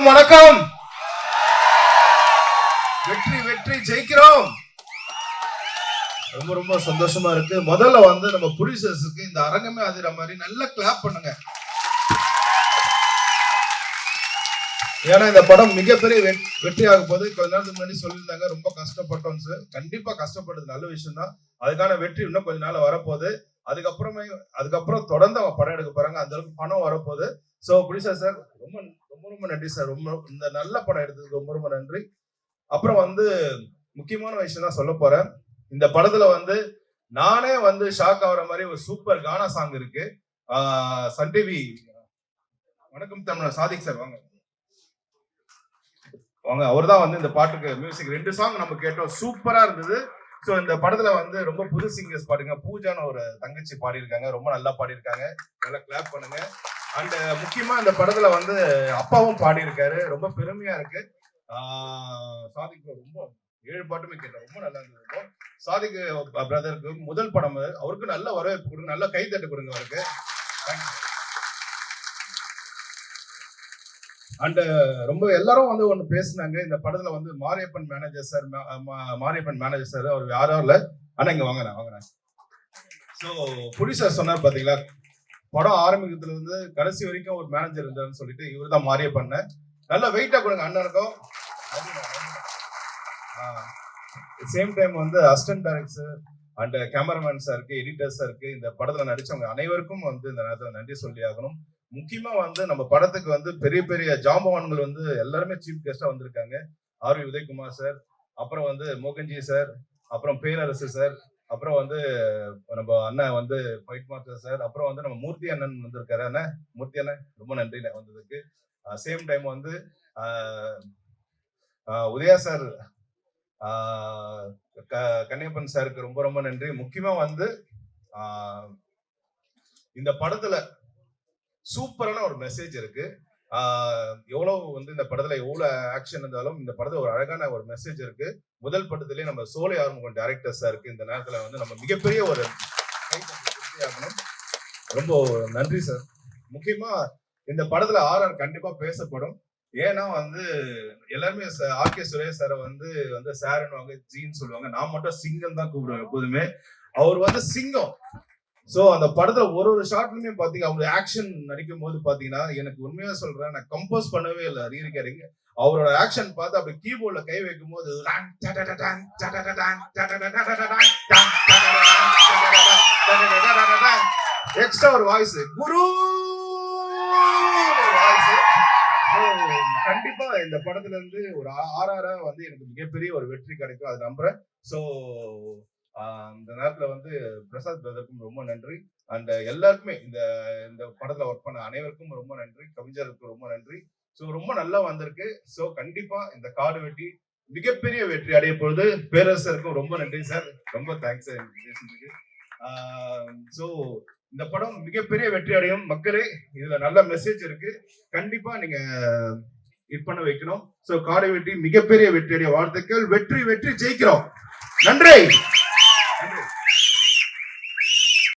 வணக்கம். வெற்றி வெற்றி ஜெயிக்கிறோம். ரொம்ப ரொம்ப சந்தோஷமா இருக்கு. முதல்ல வந்து நம்ம ப்ரொடியூசர்ஸ்க்கு இந்த அரங்கமே அதிர மாதிரி நல்லா கிளாப் பண்ணுங்க. ஏன்னா இந்த படம் மிகப்பெரிய வெற்றி ஆக போது. கொஞ்ச நேரத்துக்கு முன்னாடி சொல்லியிருந்தாங்க ரொம்ப கஷ்டப்பட்டோம் சார். கண்டிப்பா கஷ்டப்பட்டது நல்ல விஷயம் தான். அதுக்கான வெற்றி இன்னும் கொஞ்ச நாள் வரப்போகுது. அதுக்கப்புறம் தொடர்ந்து அவங்க படம் எடுக்க போறாங்க. அந்த அளவுக்கு பணம் வரப்போகுது. சோ ப்ரொடியூசர் சார் ரொம்ப ரொம்ப ரொம்ப நன்றி சார். ரொம்ப இந்த நல்ல படம் எடுத்ததுக்கு ரொம்ப ரொம்ப நன்றி. அப்புறம் வந்து முக்கியமான விஷயம் தான் சொல்ல போறேன். இந்த படத்துல வந்து நானே வந்து ஷாக் ஆகுற மாதிரி ஒரு சூப்பர் கானா சாங் இருக்கு. சன் டிவி வணக்கம் தமிழ் சாதிக் சார் வாங்க வாங்க. அவர் தான் வந்து இந்த பாட்டுக்கு மியூசிக் 2 சாங் நம்ம கேட்டோம். சூப்பரா இருந்தது. ஸோ இந்த படத்துல வந்து ரொம்ப புது சிங்கர்ஸ் பாடுங்க. பூஜான ஒரு தங்கச்சி பாடியிருக்காங்க. ரொம்ப நல்லா பாடியிருக்காங்க. நல்லா கிளாப் பண்ணுங்க. அண்ட் முக்கியமா இந்த படத்துல வந்து அப்பாவும் பாடியிருக்காரு. ரொம்ப பெருமையா இருக்கு. சாதிக் ரொம்ப 7 பாட்டுமே கேட்டேன். ரொம்ப நல்லா இருந்தது. சாதிக் பிரதருக்கு முதல் படம், அவருக்கு நல்ல வரவேற்பு கொடுங்க. நல்ல கைத்தட்டு கொடுங்க அவருக்கு. அண்ட் ரொம்ப எல்லாரும் வந்து ஒண்ணு பேசினாங்க. இந்த படத்துல வந்து மாரியப்பன் மேனேஜர் சார் அவர் யாரும் இல்ல. ஆனா இங்க வாங்கினேன். சோ ப்ரொடியூசர் சொன்னார் பாத்தீங்களா, படம் ஆரம்பிக்கிறதுல இருந்து கடைசி வரைக்கும் ஒரு மேனேஜர் இருந்தாருன்னு சொல்லிட்டு இவர் தான் மாரியப்பன். நல்ல வெயிட்டா கொடுங்க அண்ணனுக்கும். சேம் டைம் வந்து அசிஸ்டன்ட் டைரக்டர் அண்ட் கேமராமேன் சாருக்கு, எடிட்டர் சாருக்கு, இந்த படத்துல நடிச்சவங்க அனைவருக்கும் வந்து இந்த நேரத்தில் நன்றி சொல்லி ஆகணும். முக்கியமா வந்து நம்ம படத்துக்கு வந்து பெரிய பெரிய ஜாம்பவான்கள் வந்து எல்லாருமே சீஃப் கெஸ்டா வந்திருக்காங்க. ஆர் வி உதயகுமார் சார், அப்புறம் வந்து மோகன்ஜி சார், அப்புறம் பேரரசு சார், அப்புறம் வந்து நம்ம அண்ணன் வந்து ஃபைட் மாஸ்டர் சார், அப்புறம் வந்து நம்ம மூர்த்தி அண்ணன் வந்திருக்காரு. அண்ணன் மூர்த்தி அண்ணன் ரொம்ப நன்றி வந்ததுக்கு. சேம் டைம் வந்து உதயா சார், கன்னியப்பன் சாருக்கு ரொம்ப ரொம்ப நன்றி. முக்கியமா வந்து இந்த படத்துல சூப்பரான ஒரு மெசேஜ் இருக்கு. எவ்வளவு வந்து இந்த படத்துல எவ்வளவு ஆக்ஷன் இருந்தாலும் இந்த படத்துல ஒரு அழகான ஒரு மெசேஜ் இருக்கு. முதல் படத்திலேயே நம்ம சோலை ஆர்முகம் டைரக்டர் சாருக்கு இந்த நேரத்துல வந்து நம்ம மிகப்பெரிய ஒரு ரொம்ப நன்றி சார். முக்கியமா இந்த படத்துல ஆர்ஆர் கண்டிப்பா பேசப்படும். ஏன்னா வந்து எல்லாருமே ஆர்கே சுரேஷ் சாரை வந்து சாருன்னு ஜீன்னு சொல்லுவாங்க. நான் மட்டும் சிங்கம் தான் கூப்பிடுவேன் எப்போதுமே. அவர் வந்து சிங்கம். சோ அந்த படத்துல ஒரு ஷாட்லயுமே பாத்தீங்க, அவங்க ஆக்ஷன் நடிக்கும் போது பாத்தீங்கன்னா, எனக்கு உண்மையா சொல்றேன், நான் கம்போஸ் பண்ணவே இல்லை ரீரிகார்டிங். அவரோட ஆக்ஷன் பார்த்து அப்படி கீபோர்ட்ல கை வைக்கும் போது எக்ஸ்ட்ரா ஒரு வாய்ஸ், குரு வாய்ஸ். கண்டிப்பா இந்த படத்துல இருந்து ஒரு ஆர்ஆரா வந்து எனக்கு மிகப்பெரிய ஒரு வெற்றி கிடைக்கும், அது நம்புறேன். சோ இந்த நேரத்துல வந்து பிரசாத் பிரதருக்கும் ரொம்ப நன்றி. அண்ட் எல்லாருக்குமே இந்த படத்துல ஒர்க் பண்ண அனைவருக்கும் ரொம்ப நன்றி. கவிஞருக்கு ரொம்ப நன்றி. ஸோ ரொம்ப நல்லா வந்திருக்கு. ஸோ கண்டிப்பா இந்த காடு வெட்டி மிகப்பெரிய வெற்றி அடைய பொழுது பேரரசருக்கும் ரொம்ப நன்றி சார். ரொம்ப தேங்க்ஸ் சார். ஸோ இந்த படம் மிகப்பெரிய வெற்றி அடையும். மக்களே, இதுல நல்ல மெசேஜ் இருக்கு. கண்டிப்பா நீங்க ஹிட் பண்ண வைக்கணும். ஸோ காடு வெட்டி மிகப்பெரிய வெற்றி அடைய வாழ்த்துக்கள். வெற்றி வெற்றி ஜெயிக்கிறோம். நன்றி.